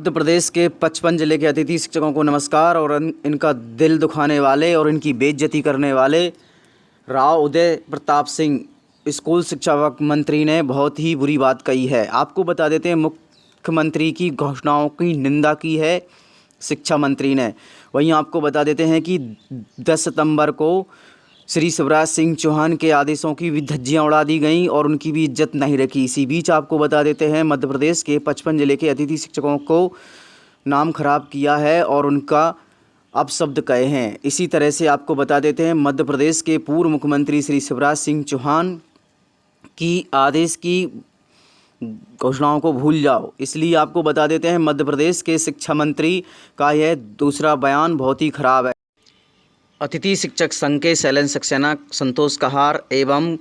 मध्य प्रदेश के 55 जिले के अतिथि शिक्षकों को नमस्कार। और इनका दिल दुखाने वाले और इनकी बेइज्जती करने वाले राव उदय प्रताप सिंह स्कूल शिक्षा मंत्री ने बहुत ही बुरी बात कही है। आपको बता देते हैं, मुख्यमंत्री की घोषणाओं की निंदा की है शिक्षा मंत्री ने। वहीं आपको बता देते हैं कि 10 सितंबर को श्री शिवराज सिंह चौहान के आदेशों की भी धज्जियां उड़ा दी गईं और उनकी भी इज्जत नहीं रखी। इसी बीच आपको बता देते हैं, मध्य प्रदेश के 55 जिले के अतिथि शिक्षकों को नाम खराब किया है और उनका अपशब्द कहे हैं। इसी तरह से आपको बता देते हैं, मध्य प्रदेश के पूर्व मुख्यमंत्री श्री शिवराज सिंह चौहान की आदेश की घोषणाओं को भूल जाओ। इसलिए आपको बता देते हैं, मध्य प्रदेश के शिक्षा मंत्री का यह दूसरा बयान बहुत ही खराब है। अतिथि शिक्षक संघ के शैलेंद्र सक्सेना, संतोष कहार एवं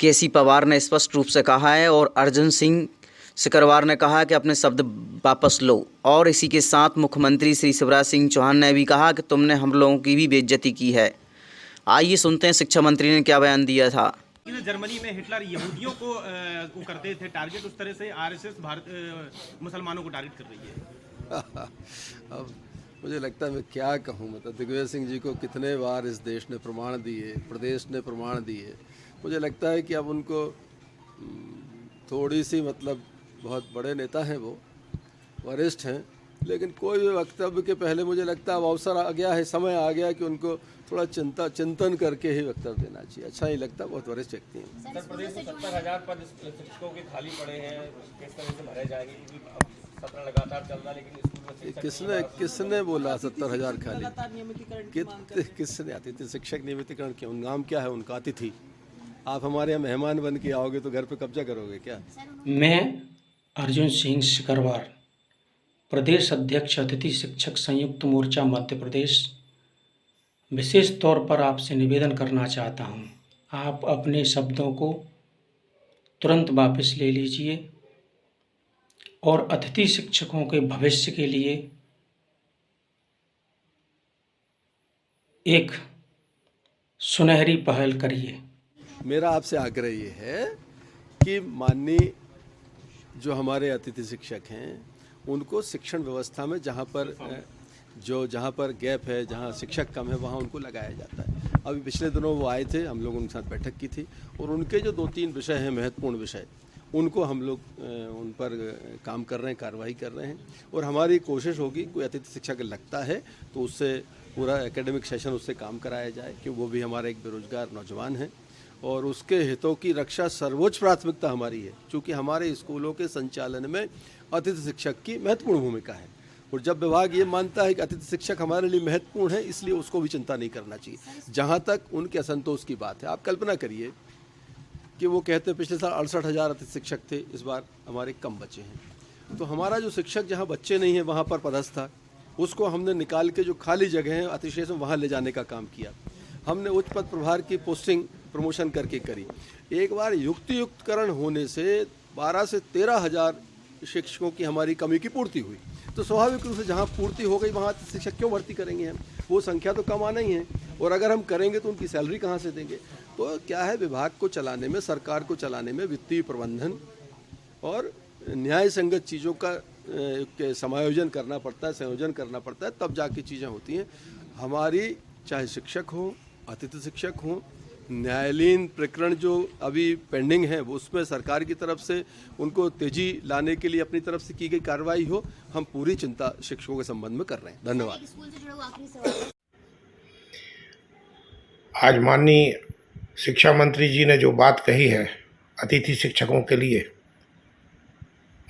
केसी पवार ने स्पष्ट रूप से कहा है और अर्जुन सिंह सिकरवार ने कहा कि अपने शब्द वापस लो। और इसी के साथ मुख्यमंत्री श्री शिवराज सिंह चौहान ने भी कहा कि तुमने हम लोगों की भी बेइज्जती की है। आइए सुनते हैं शिक्षा मंत्री ने क्या बयान दिया था। जर्मनी में हिटलर यहूदियों को करते थे टारगेट, उस तरह से आरएसएस भारत मुसलमानों को टारगेट कर रही है। अब मुझे लगता है मैं क्या कहूँ, मतलब दिग्विजय सिंह जी को कितने बार इस देश ने प्रमाण दिए, प्रदेश ने प्रमाण दिए। मुझे लगता है कि अब उनको थोड़ी सी, मतलब बहुत बड़े नेता हैं, वो वरिष्ठ हैं, लेकिन कोई भी वक्तव्य के पहले मुझे लगता है अब अवसर आ गया है, समय आ गया कि उनको थोड़ा चिंतन करके ही वक्तव्य देना चाहिए। अच्छा नहीं लगता, बहुत वरिष्ठ व्यक्ति हैं। सर, प्रदेश में 70,000 पद शिक्षकों के खाली पड़े हैं, किस तरह से भरे जाएंगे? सत्र लगातार चल रहा, लेकिन किसने बोला 70,000 खाली? किसने? अतिथि शिक्षक नियमितीकरण क्यों? नाम क्या है उनका? अतिथि। आप हमारे यहाँ मेहमान बन के आओगे तो घर पे कब्जा करोगे क्या? मैं अर्जुन सिंह सिकरवार, प्रदेश अध्यक्ष अतिथि शिक्षक संयुक्त मोर्चा मध्य प्रदेश, विशेष तौर पर आपसे निवेदन करना चाहता हूं, आप अपने शब्दों को तुरंत वापस ले लीजिए और अतिथि शिक्षकों के भविष्य के लिए एक सुनहरी पहल करिए। मेरा आपसे आग्रह ये है कि माननीय जो हमारे अतिथि शिक्षक हैं, उनको शिक्षण व्यवस्था में जहाँ पर गैप है, जहाँ शिक्षक कम है, वहाँ उनको लगाया जाता है। अभी पिछले दिनों वो आए थे, हम लोग उनके साथ बैठक की थी और उनके जो 2-3 विषय हैं, महत्वपूर्ण विषय, उनको हम लोग उन पर काम कर रहे हैं, कार्रवाई कर रहे हैं। और हमारी कोशिश होगी, कोई अतिथि शिक्षक लगता है तो उससे पूरा एकेडमिक सेशन उससे काम कराया जाए, कि वो भी हमारा एक बेरोजगार नौजवान है और उसके हितों की रक्षा सर्वोच्च प्राथमिकता हमारी है। क्योंकि हमारे स्कूलों के संचालन में अतिथि शिक्षक की महत्वपूर्ण भूमिका है और जब विभाग ये मानता है कि अतिथि शिक्षक हमारे लिए महत्वपूर्ण है, इसलिए उसको भी चिंता नहीं करना चाहिए। जहाँ तक उनके असंतोष की बात है, आप कल्पना करिए कि वो कहते पिछले साल 68,000 अतिथि शिक्षक थे, इस बार हमारे कम बचे हैं। तो हमारा जो शिक्षक जहाँ बच्चे नहीं हैं वहाँ पर पदस्थ था, उसको हमने निकाल के जो खाली जगह हैं अतिशेष में वहाँ ले जाने का काम किया। हमने उच्च पद प्रभार की पोस्टिंग प्रमोशन करके करी। एक बार युक्तियुक्तकरण होने से 12 से 13,000 शिक्षकों की हमारी कमी की पूर्ति हुई। तो स्वाभाविक रूप से जहाँ पूर्ति हो गई वहाँ शिक्षक क्यों भर्ती करेंगे हम? वो संख्या तो कम आना ही है और अगर हम करेंगे तो उनकी सैलरी कहाँ से देंगे? तो क्या है, विभाग को चलाने में, सरकार को चलाने में वित्तीय प्रबंधन और न्याय संगत चीज़ों का समायोजन करना पड़ता है, संयोजन करना पड़ता है, तब जाके चीज़ें होती हैं। हमारी चाहे शिक्षक हो, अतिथि शिक्षक हो, न्यायालयीन प्रकरण जो अभी पेंडिंग है वो उसमें सरकार की तरफ से उनको तेजी लाने के लिए अपनी तरफ से की गई कार्रवाई हो, हम पूरी चिंता शिक्षकों के संबंध में कर रहे हैं। धन्यवाद। आज माननीय शिक्षा मंत्री जी ने जो बात कही है अतिथि शिक्षकों के लिए,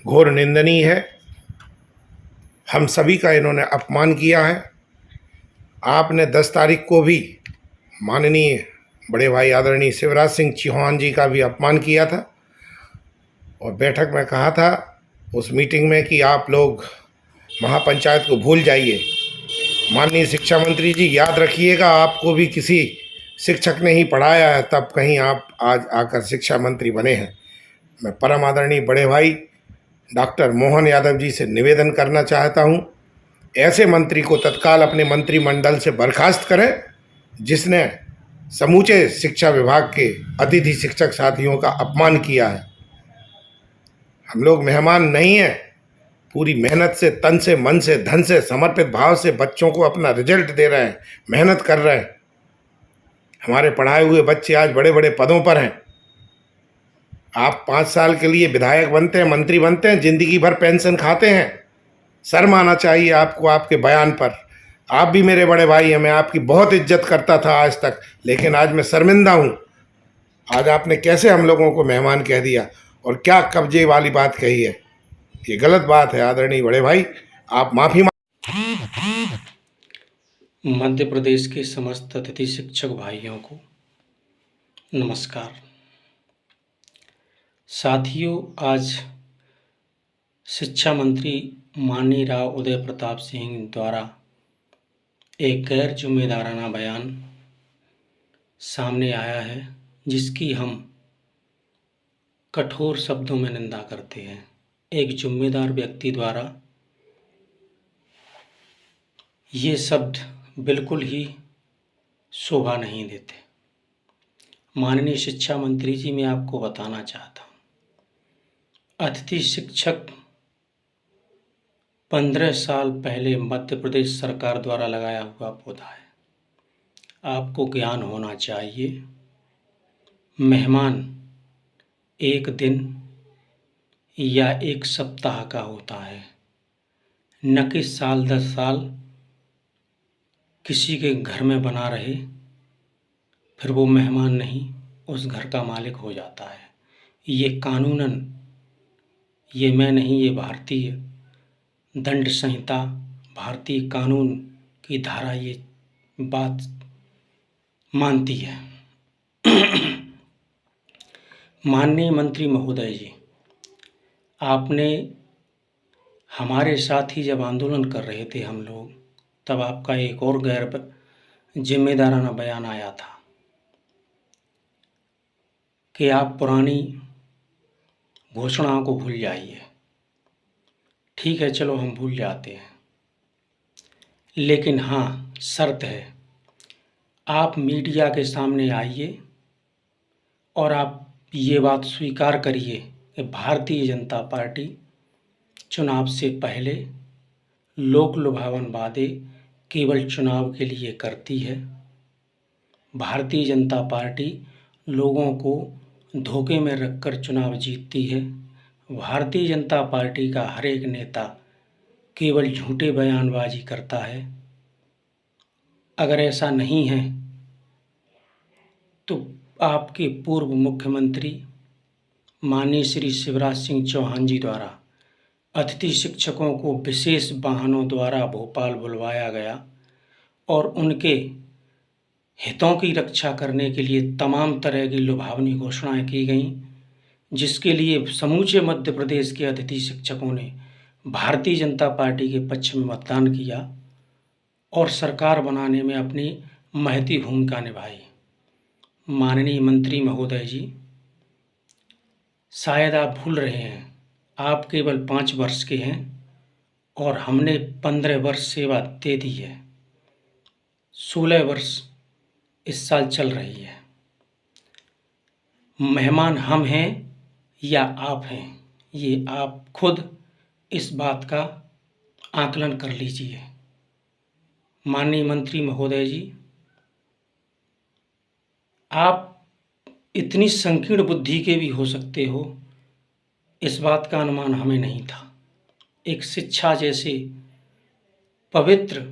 घोर निंदनीय है। हम सभी का इन्होंने अपमान किया है। आपने 10 तारीख को भी माननीय बड़े भाई आदरणीय शिवराज सिंह चौहान जी का भी अपमान किया था और बैठक में कहा था उस मीटिंग में कि आप लोग महापंचायत को भूल जाइए। माननीय शिक्षा मंत्री जी, याद रखिएगा, आपको भी किसी शिक्षक ने ही पढ़ाया है, तब कहीं आप आज आकर शिक्षा मंत्री बने हैं। मैं परम आदरणीय बड़े भाई डॉक्टर मोहन यादव जी से निवेदन करना चाहता हूं, ऐसे मंत्री को तत्काल अपने मंत्रिमंडल से बर्खास्त करें जिसने समूचे शिक्षा विभाग के अतिथि शिक्षक साथियों का अपमान किया है। हम लोग मेहमान नहीं हैं, पूरी मेहनत से, तन से, मन से, धन से, समर्पित भाव से बच्चों को अपना रिजल्ट दे रहे हैं, मेहनत कर रहे हैं। हमारे पढ़ाए हुए बच्चे आज बड़े बड़े पदों पर हैं। आप 5 साल के लिए विधायक बनते हैं, मंत्री बनते हैं, जिंदगी भर पेंशन खाते हैं। शर्म आना चाहिए आपको आपके बयान पर। आप भी मेरे बड़े भाई हैं, मैं आपकी बहुत इज्जत करता था आज तक, लेकिन आज मैं शर्मिंदा हूँ। आज आपने कैसे हम लोगों को मेहमान कह दिया और क्या कब्जे वाली बात कही है, ये गलत बात है। आदरणीय बड़े भाई, आप माफ़ी मध्य प्रदेश के समस्त अतिथि शिक्षक भाइयों को नमस्कार। साथियों, आज शिक्षा मंत्री माननीय राव उदय प्रताप सिंह द्वारा एक गैर जिम्मेदाराना बयान सामने आया है, जिसकी हम कठोर शब्दों में निंदा करते हैं। एक जिम्मेदार व्यक्ति द्वारा ये शब्द बिल्कुल ही शोभा नहीं देते। माननीय शिक्षा मंत्री जी, मैं आपको बताना चाहता हूँ, अतिथि शिक्षक 15 साल पहले मध्य प्रदेश सरकार द्वारा लगाया हुआ पौधा है। आपको ज्ञान होना चाहिए, मेहमान एक दिन या एक सप्ताह का होता है, न कि साल 10 साल किसी के घर में बना रहे, फिर वो मेहमान नहीं उस घर का मालिक हो जाता है। ये कानूनन, ये मैं नहीं, ये भारतीय दंड संहिता, भारतीय कानून की धारा ये बात मानती है। माननीय मंत्री महोदय जी, आपने हमारे साथ ही जब आंदोलन कर रहे थे हम लोग, तब आपका एक और गैर जिम्मेदाराना बयान आया था कि आप पुरानी घोषणाओं को भूल जाइए। ठीक है, चलो हम भूल जाते हैं, लेकिन हाँ, शर्त है, आप मीडिया के सामने आइए और आप ये बात स्वीकार करिए कि भारतीय जनता पार्टी चुनाव से पहले लोक लुभावन वादे केवल चुनाव के लिए करती है। भारतीय जनता पार्टी लोगों को धोखे में रखकर चुनाव जीतती है। भारतीय जनता पार्टी का हर एक नेता केवल झूठे बयानबाजी करता है। अगर ऐसा नहीं है तो आपके पूर्व मुख्यमंत्री माननीय श्री शिवराज सिंह चौहान जी द्वारा अतिथि शिक्षकों को विशेष वाहनों द्वारा भोपाल बुलवाया गया और उनके हितों की रक्षा करने के लिए तमाम तरह की लुभावनी घोषणाएं की गईं, जिसके लिए समूचे मध्य प्रदेश के अतिथि शिक्षकों ने भारतीय जनता पार्टी के पक्ष में मतदान किया और सरकार बनाने में अपनी महती भूमिका निभाई। माननीय मंत्री महोदय जी, शायद आप भूल रहे हैं, आप केवल 5 वर्ष के हैं और हमने 15 वर्ष सेवा दे दी है। 16 वर्ष इस साल चल रही है। मेहमान हम हैं या आप हैं, ये आप खुद इस बात का आकलन कर लीजिए। माननीय मंत्री महोदय जी, आप इतनी संकीर्ण बुद्धि के भी हो सकते हो, इस बात का अनुमान हमें नहीं था। एक शिक्षा जैसे पवित्र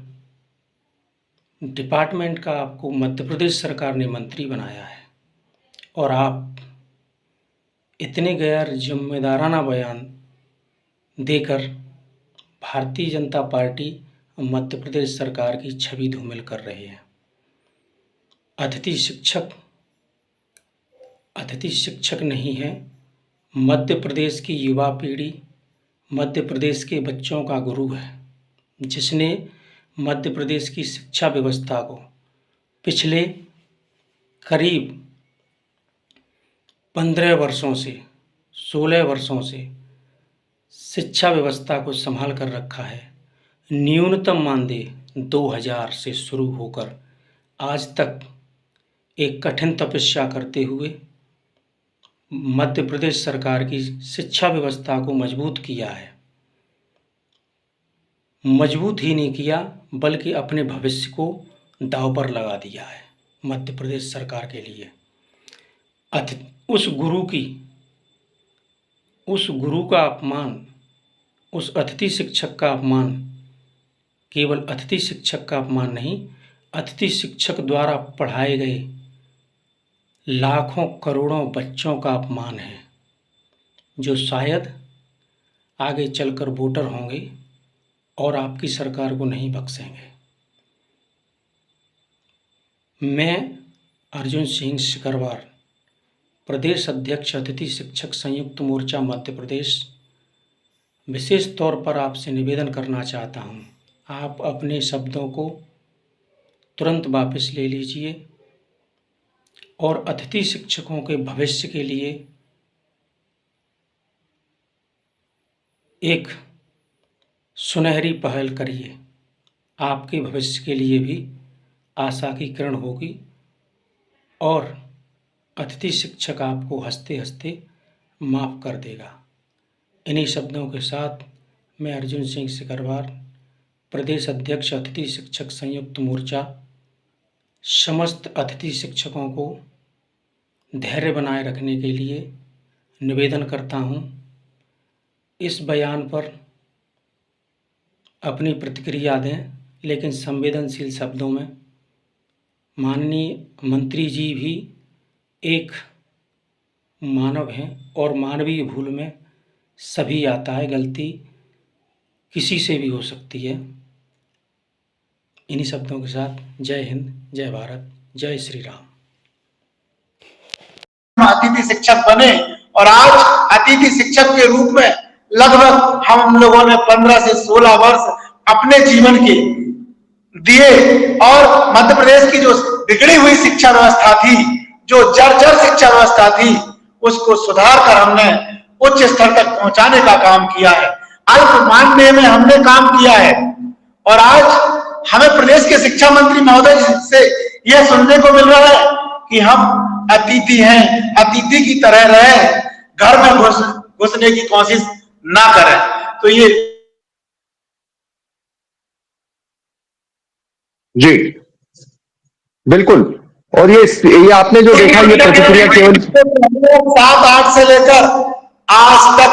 डिपार्टमेंट का आपको मध्य प्रदेश सरकार ने मंत्री बनाया है और आप इतने गैर जिम्मेदाराना बयान देकर भारतीय जनता पार्टी मध्य प्रदेश सरकार की छवि धूमिल कर रहे हैं। अतिथि शिक्षक नहीं है, मध्य प्रदेश की युवा पीढ़ी मध्य प्रदेश के बच्चों का गुरु है, जिसने मध्य प्रदेश की शिक्षा व्यवस्था को पिछले करीब 15 वर्षों से 16 वर्षों से शिक्षा व्यवस्था को संभाल कर रखा है। न्यूनतम मानदेय 2000 से शुरू होकर आज तक एक कठिन तपस्या करते हुए मध्य प्रदेश सरकार की शिक्षा व्यवस्था को मजबूत किया है। मजबूत ही नहीं किया बल्कि अपने भविष्य को दांव पर लगा दिया है मध्य प्रदेश सरकार के लिए। उस गुरु का अपमान, उस अतिथि शिक्षक का अपमान, केवल अतिथि शिक्षक का अपमान नहीं, अतिथि शिक्षक द्वारा पढ़ाए गए लाखों करोड़ों बच्चों का अपमान है, जो शायद आगे चलकर वोटर होंगे और आपकी सरकार को नहीं बख्शेंगे। मैं अर्जुन सिंह सिकरवार, प्रदेश अध्यक्ष अतिथि शिक्षक संयुक्त मोर्चा मध्य प्रदेश, विशेष तौर पर आपसे निवेदन करना चाहता हूं, आप अपने शब्दों को तुरंत वापस ले लीजिए और अतिथि शिक्षकों के भविष्य के लिए एक सुनहरी पहल करिए। आपके भविष्य के लिए भी आशा की किरण होगी और अतिथि शिक्षक आपको हंसते हंसते माफ़ कर देगा। इन्हीं शब्दों के साथ मैं अर्जुन सिंह सिकरवार, प्रदेश अध्यक्ष अतिथि शिक्षक संयुक्त मोर्चा, समस्त अतिथि शिक्षकों को धैर्य बनाए रखने के लिए निवेदन करता हूं। इस बयान पर अपनी प्रतिक्रिया दें, लेकिन संवेदनशील शब्दों में। माननीय मंत्री जी भी एक मानव हैं और मानवीय भूल में सभी आता है, गलती किसी से भी हो सकती है। इन्हीं शब्दों के साथ जय हिंद, जय भारत, जय श्री राम। अतिथि शिक्षक बने और आज अतिथि शिक्षक के रूप में लगभग हम लोगों ने 15 से 16 वर्ष अपने जीवन के दिए और मध्य प्रदेश की जो बिगड़ी हुई शिक्षा व्यवस्था थी, जो जर्जर शिक्षा व्यवस्था थी, उसको सुधार कर हमने उच्च स्तर तक पहुंचाने का काम किया है। अल्प मानने में हमने काम किया है और आज हमें प्रदेश के शिक्षा मंत्री महोदय से यह सुनने को मिल रहा है कि हम अतिथि हैं, अतिथि की तरह रहे, घर में घुसने की कोशिश ना करें। तो ये जी बिल्कुल, और ये आपने जो देखा, ये प्रतिक्रिया केवल 7-8 से लेकर आज तक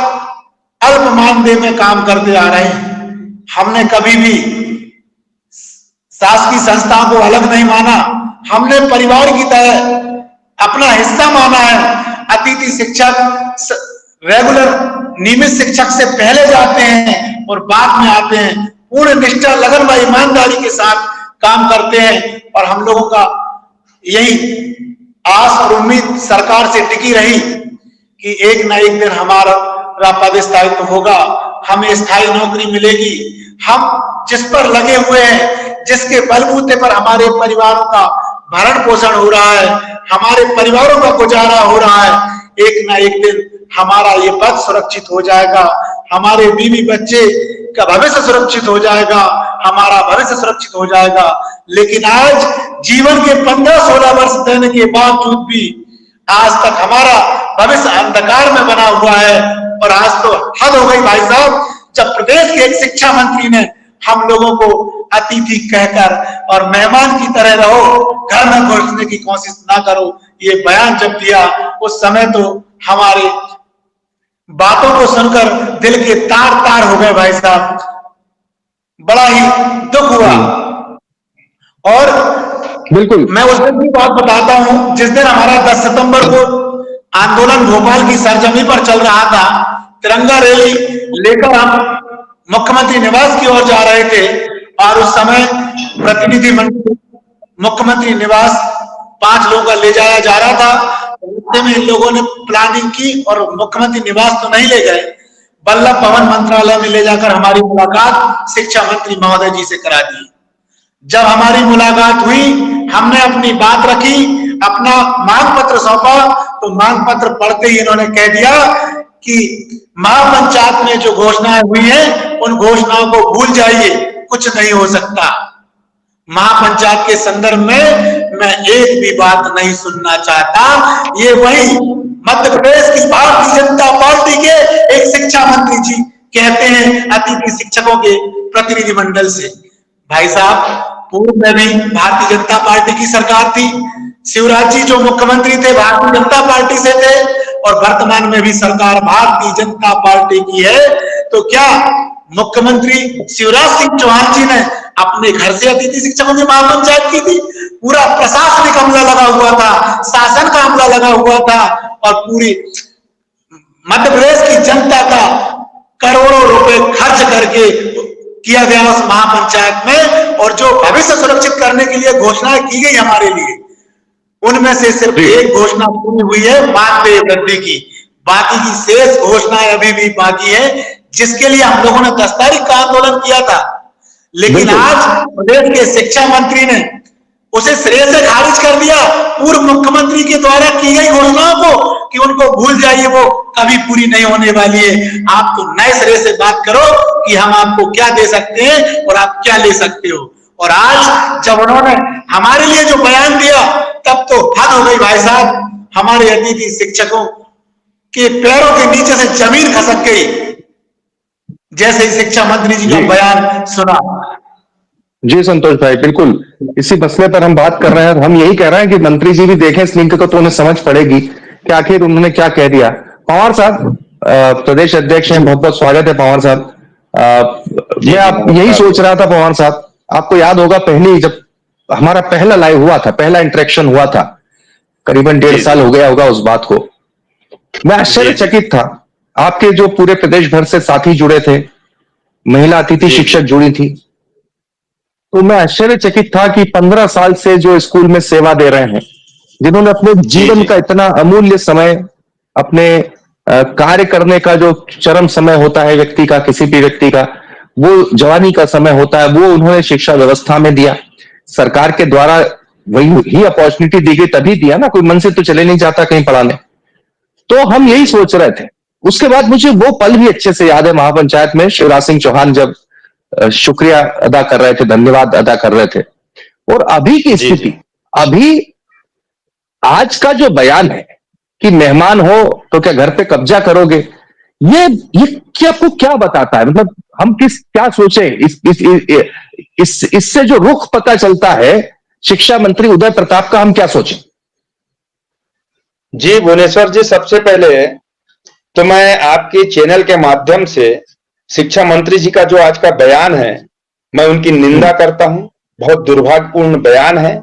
अल्प मानदेय में काम करते आ रहे हैं। हमने कभी भी शासकीय संस्थाओं को अलग नहीं माना, हमने परिवार की तरह अपना हिस्सा माना है। अतिथि शिक्षक रेगुलर नियमित शिक्षक से पहले जाते हैं और बाद में आते हैं, पूर्ण निष्ठा, लगन व ईमानदारी के साथ काम करते हैं और हम लोगों का यही आस और उम्मीद सरकार से टिकी रही कि एक ना एक दिन हमारा पदस्थायित्व होगा, हमें स्थायी नौकरी मिलेगी। हम जिस पर लगे हुए हैं, जिसके बलबूते पर हमारे परिवारों का भरण पोषण हो रहा है, हमारे परिवारों का गुजारा हो रहा है, एक ना एक दिन हमारा ये पद सुरक्षित हो जाएगा, हमारे बीवी बच्चे का भविष्य सुरक्षित हो जाएगा, हमारा भविष्य सुरक्षित हो जाएगा। लेकिन आज जीवन के 15-16 वर्ष देने के बावजूद भी आज तक हमारा भविष्य अंधकार में बना हुआ है। और आज तो हद हो गई भाई साहब, जब प्रदेश के एक शिक्षा मंत्री ने हम लोगों को अतिथि कहकर और मेहमान की तरह रहो, घर में घुसने की कोशिश ना करो, ये बयान जब दिया, उस समय तो हमारे बातों को सुनकर दिल के तार तार हो गए भाई साहब, बड़ा ही दुख हुआ। और बिल्कुल मैं उस दिन की बात बताता हूं, जिस दिन हमारा 10 सितंबर को आंदोलन भोपाल की सरजमी पर चल रहा था, तिरंगा रैली लेकर हम मुख्यमंत्री निवास की ओर जा रहे थे और उस समय प्रतिनिधि मंडल मुख्यमंत्री निवास 5 लोगों का ले जाया जा रहा था। में इन लोगों ने प्लानिंग की और मुख्यमंत्री निवास तो नहीं ले गए, वल्लभ भवन मंत्रालय में ले जाकर हमारी मुलाकात शिक्षा मंत्री महोदय जी से करा दी। जब हमारी मुलाकात हुई, हमने अपनी बात रखी, अपना मांग पत्र सौंपा, तो मांग पत्र पढ़ते ही इन्होंने कह दिया कि महापंचायत में जो घोषणाएं हुई हैं, उन घोषणाओं को भूल जाइए, कुछ नहीं हो सकता। महापंचायत के संदर्भ में मैं एक भी बात नहीं सुनना चाहता। ये वही मध्य प्रदेश की भारतीय जनता पार्टी के एक शिक्षा मंत्री जी कहते हैं अतिथि शिक्षकों के प्रतिनिधिमंडल से। भाई साहब, पूर्व में भी भारतीय जनता पार्टी की सरकार थी, शिवराज जी जो मुख्यमंत्री थे भारतीय जनता पार्टी से थे, और वर्तमान में भी सरकार भारतीय जनता पार्टी की है। तो क्या मुख्यमंत्री शिवराज सिंह चौहान जी ने अपने घर से अतिथि शिक्षकों की महापंचायत की थी? पूरा प्रशासनिक अमला लगा हुआ था, शासन का अमला लगा हुआ था, और पूरी मध्य प्रदेश की जनता का करोड़ों रुपए खर्च करके किया गया उस महापंचायत में। और जो भविष्य सुरक्षित करने के लिए घोषणाएं की गई हमारे लिए, उनमें से सिर्फ एक घोषणा पूरी हुई है मानदेय वृद्धि की, बाकी की शेष घोषणाएं अभी भी बाकी है, जिसके लिए हम लोगों ने 10 तारीख का आंदोलन किया था। लेकिन आज प्रदेश के शिक्षा मंत्री ने उसे सिरे से खारिज कर दिया, पूर्व मुख्यमंत्री के द्वारा की गई घोषणाओं को, कि उनको भूल जाइए, वो कभी पूरी नहीं होने वाली है। आप तो नए सिरे से बात करो कि हम आपको क्या दे सकते हैं और आप क्या ले सकते हो। और आज जब उन्होंने हमारे लिए जो बयान दिया, तब तो हद हो गई भाई साहब। हमारे अतिथि शिक्षकों के पैरों के नीचे से जमीन खसक गई जैसे ही शिक्षा मंत्री जी का बयान सुना। जी संतोष भाई, बिल्कुल इसी मसले पर हम बात कर रहे हैं। हम यही कह रहे हैं कि मंत्री जी भी देखें इस लिंक को, तो उन्हें समझ पड़ेगी कि आखिर उन्होंने क्या कह दिया। पवार साहब प्रदेश अध्यक्ष हैं, बहुत बहुत स्वागत है पवार साहब। मैं आप यही सोच रहा था पवार साहब, आपको याद होगा पहले जब हमारा पहला लाइव हुआ था, पहला इंटरेक्शन हुआ था, करीबन 1.5 साल हो गया होगा उस बात को। मैं आश्चर्यचकित था, आपके जो पूरे प्रदेश भर से साथी जुड़े थे, महिला अतिथि शिक्षक जुड़ी थी, तो मैं आश्चर्यचकित था कि 15 साल से जो स्कूल में सेवा दे रहे हैं, जिन्होंने अपने जीवन का इतना अमूल्य समय, अपने कार्य करने का जो चरम समय होता है व्यक्ति का, किसी भी व्यक्ति का, वो जवानी का समय होता है, वो उन्होंने शिक्षा व्यवस्था में दिया। सरकार के द्वारा वही ही अपॉर्चुनिटी दी गई, तभी दिया ना, कोई मन से तो चले नहीं जाता कहीं पढ़ाने। तो हम यही सोच रहे थे। उसके बाद मुझे वो पल भी अच्छे से याद है, महापंचायत में शिवराज सिंह चौहान जब शुक्रिया अदा कर रहे थे, धन्यवाद अदा कर रहे थे। और अभी की स्थिति, अभी आज का जो बयान है कि मेहमान हो तो क्या घर पे कब्जा करोगे, ये क्या आपको क्या बताता है? मतलब हम क्या सोचे इससे जो रुख पता चलता है शिक्षा मंत्री उदय प्रताप का, हम क्या सोचें? जी भुवनेश्वर जी, सबसे पहले तो मैं आपके चैनल के माध्यम से शिक्षा मंत्री जी का जो आज का बयान है, मैं उनकी निंदा करता हूं। बहुत दुर्भाग्यपूर्ण बयान है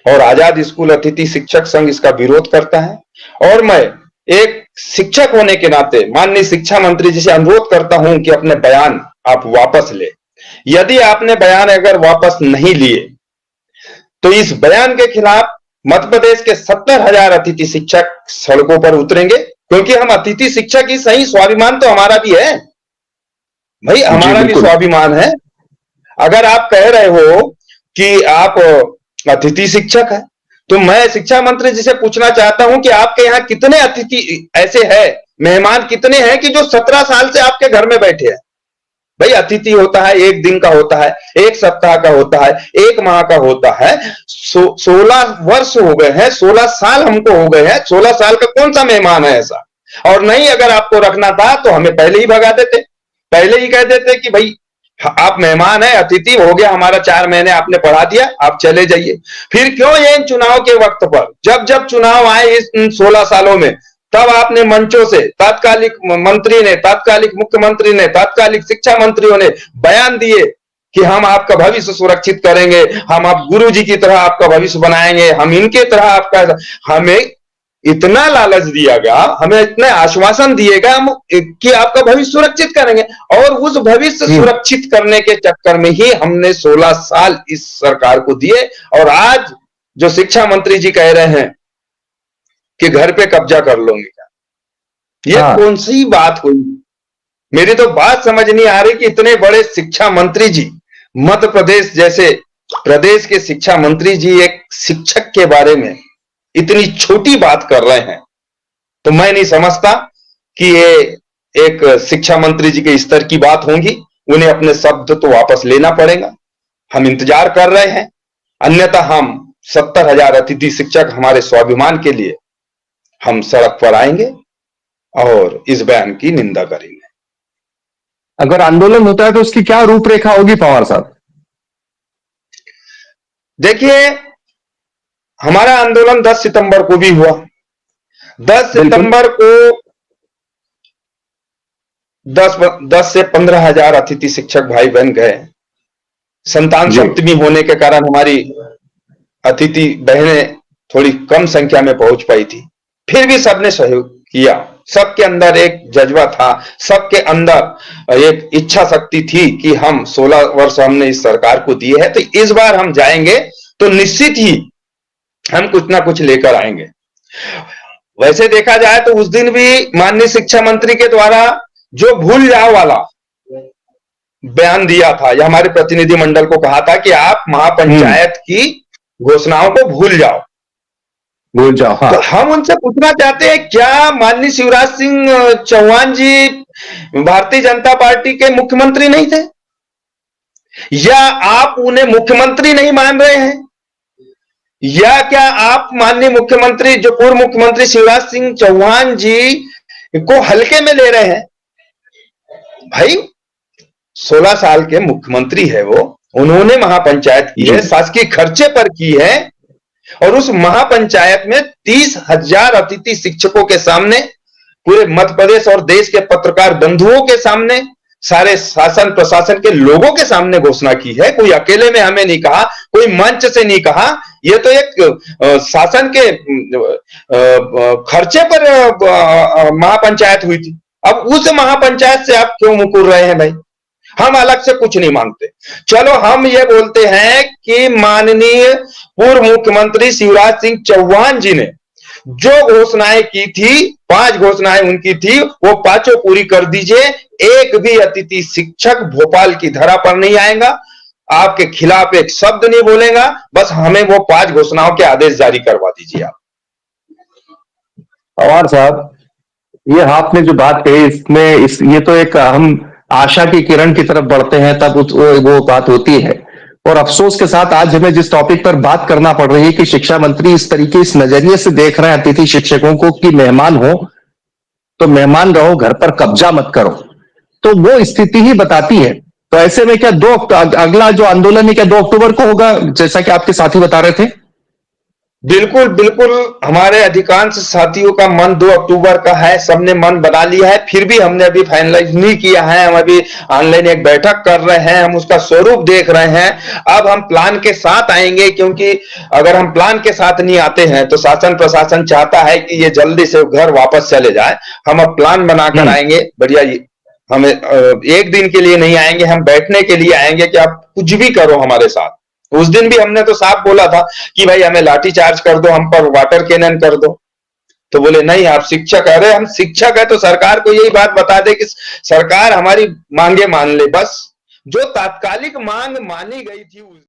और आजाद स्कूल अतिथि शिक्षक संघ इसका विरोध करता है। और मैं एक शिक्षक होने के नाते माननीय शिक्षा मंत्री जी से अनुरोध करता हूं कि अपने बयान आप वापस ले। यदि आपने बयान अगर वापस नहीं लिए तो इस बयान के खिलाफ मध्य प्रदेश के 70,000 अतिथि शिक्षक सड़कों पर उतरेंगे, क्योंकि हम अतिथि शिक्षक ही सही, स्वाभिमान तो हमारा भी है भाई, हमारा भी स्वाभिमान है। अगर आप कह रहे हो कि आप अतिथि शिक्षक है, तो मैं शिक्षा मंत्री जी से पूछना चाहता हूं कि आपके यहाँ कितने अतिथि ऐसे हैं, मेहमान कितने हैं कि जो 17 साल से आपके घर में बैठे हैं? भाई अतिथि होता है, 1 दिन का होता है, 1 सप्ताह का होता है, 1 माह का होता है। 16 वर्ष हो गए हैं, 16 साल हमको हो गए हैं, 16 साल का कौन सा मेहमान है ऐसा? और नहीं, अगर आपको रखना था तो हमें पहले ही भगा देते, पहले ही कह देते कि भाई आप मेहमान है, अतिथि हो गया हमारा, 4 महीने आपने पढ़ा दिया, आप चले जाइए। फिर क्यों ये इन चुनाव के वक्त पर, जब जब चुनाव आए इस 16 सालों में, तब आपने मंचों से तात्कालिक मंत्री ने, तात्कालिक मुख्यमंत्री ने, तात्कालिक शिक्षा मंत्रियों ने बयान दिए कि हम आपका भविष्य सुरक्षित करेंगे, हम आप गुरु जी की तरह आपका भविष्य बनाएंगे, हम इनके तरह आपका, हमें इतना लालच दिया गया, हमें इतने आश्वासन दिएगा हम कि आपका भविष्य सुरक्षित करेंगे। और उस भविष्य सुरक्षित करने के चक्कर में ही हमने 16 साल इस सरकार को दिए। और आज जो शिक्षा मंत्री जी कह रहे हैं कि घर पे कब्जा कर लोगे क्या, ये कौन सी बात हुई? मेरी तो बात समझ नहीं आ रही कि इतने बड़े शिक्षा मंत्री जी, मध्य प्रदेश जैसे प्रदेश के शिक्षा मंत्री जी एक शिक्षक के बारे में इतनी छोटी बात कर रहे हैं। तो मैं नहीं समझता कि ये एक शिक्षा मंत्री जी के स्तर की बात होगी। उन्हें अपने शब्द तो वापस लेना पड़ेगा। हम इंतजार कर रहे हैं, अन्यथा हम 70,000 अतिथि शिक्षक हमारे स्वाभिमान के लिए हम सड़क पर आएंगे और इस बयान की निंदा करेंगे। अगर आंदोलन होता है तो उसकी क्या रूपरेखा होगी पवार साहब? देखिए, हमारा आंदोलन 10 सितंबर को भी हुआ। 10 सितंबर को 10 से 15,000 अतिथि शिक्षक भाई बहन गए। संतान सप्तमी होने के कारण हमारी अतिथि बहनें थोड़ी कम संख्या में पहुंच पाई थी, फिर भी सबने सहयोग किया। सबके अंदर एक जज्बा था, सबके अंदर एक इच्छा शक्ति थी कि हम 16 वर्ष हमने इस सरकार को दिए हैं, तो इस बार हम जाएंगे तो निश्चित ही हम कुछ ना कुछ लेकर आएंगे। वैसे देखा जाए तो उस दिन भी माननीय शिक्षा मंत्री के द्वारा जो भूल जाओ वाला बयान दिया था, यह हमारे प्रतिनिधि मंडल को कहा था कि आप महापंचायत की घोषणाओं को भूल जाओ। हाँ। तो हम उनसे पूछना चाहते हैं, क्या माननीय शिवराज सिंह चौहान जी भारतीय जनता पार्टी के मुख्यमंत्री नहीं थे, या आप उन्हें मुख्यमंत्री नहीं मान रहे हैं, या क्या आप माननीय मुख्यमंत्री जो पूर्व मुख्यमंत्री शिवराज सिंह चौहान जी को हल्के में ले रहे हैं? भाई 16 साल के मुख्यमंत्री है वो, उन्होंने महापंचायत की है, शासकीय खर्चे पर की है, और उस महापंचायत में 30,000 अतिथि शिक्षकों के सामने, पूरे मध्य प्रदेश और देश के पत्रकार बंधुओं के सामने, सारे शासन प्रशासन के लोगों के सामने घोषणा की है। कोई अकेले में हमें नहीं कहा, कोई मंच से नहीं कहा, यह तो एक शासन के खर्चे पर महापंचायत हुई थी। अब उस महापंचायत से आप क्यों मुकुर रहे हैं भाई? हम अलग से कुछ नहीं मांगते। चलो हम ये बोलते हैं कि माननीय पूर्व मुख्यमंत्री शिवराज सिंह चौहान जी ने जो घोषणाएं की थी, 5 घोषणाएं उनकी थी, वो 5 पूरी कर दीजिए। एक भी अतिथि शिक्षक भोपाल की धरा पर नहीं आएगा, आपके खिलाफ एक शब्द नहीं बोलेगा, बस हमें वो 5 घोषणाओं के आदेश जारी करवा दीजिए आप। पवार साहब, ये आपने जो बात कही इसमें ये तो एक हम आशा की किरण की तरफ बढ़ते हैं तब वो बात होती है। और अफसोस के साथ आज हमें जिस टॉपिक पर बात करना पड़ रही है कि शिक्षा मंत्री इस तरीके, इस नजरिए से देख रहे हैं अतिथि शिक्षकों को कि मेहमान हो तो मेहमान रहो, घर पर कब्जा मत करो, तो वो स्थिति ही बताती है। तो ऐसे में क्या अगला जो आंदोलन है क्या 2 अक्टूबर को होगा, जैसा कि आपके साथी बता रहे थे? बिल्कुल बिल्कुल, हमारे अधिकांश साथियों का मन 2 अक्टूबर का है, सबने मन बना लिया है, फिर भी हमने अभी फाइनलाइज नहीं किया है। हम अभी ऑनलाइन एक बैठक कर रहे हैं, हम उसका स्वरूप देख रहे हैं। अब हम प्लान के साथ आएंगे, क्योंकि अगर हम प्लान के साथ नहीं आते हैं तो शासन प्रशासन चाहता है कि ये जल्दी से घर वापस चले जाए। हम अब प्लान बनाकर आएंगे बढ़िया। हमें एक दिन के लिए नहीं आएंगे, हम बैठने के लिए आएंगे कि आप कुछ भी करो हमारे साथ। उस दिन भी हमने तो साफ बोला था कि भाई हमें लाठी चार्ज कर दो, हम पर वाटर कैनन कर दो, तो बोले नहीं आप शिक्षक। अरे हम शिक्षक है तो सरकार को यही बात बता दे कि सरकार हमारी मांगे मान ले, बस जो तात्कालिक मांग मानी गई थी।